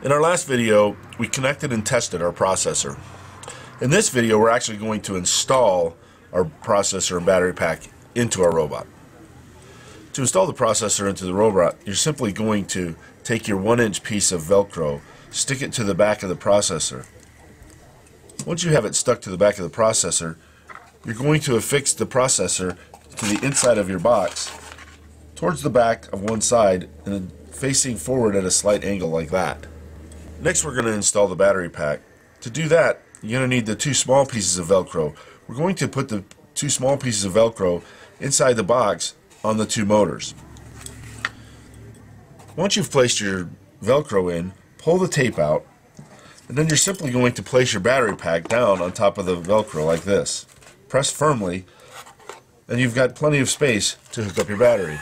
In our last video, we connected and tested our processor. In this video, we're actually going to install our processor and battery pack into our robot. To install the processor into the robot, you're simply going to take your 1-inch piece of Velcro, stick it to the back of the processor. Once you have it stuck to the back of the processor, you're going to affix the processor to the inside of your box, towards the back of one side, and then facing forward at a slight angle like that. Next, we're going to install the battery pack. To do that, you're going to need the two small pieces of Velcro. We're going to put the two small pieces of Velcro inside the box on the two motors. Once you've placed your Velcro in, pull the tape out, and then you're simply going to place your battery pack down on top of the Velcro like this. Press firmly, and you've got plenty of space to hook up your battery.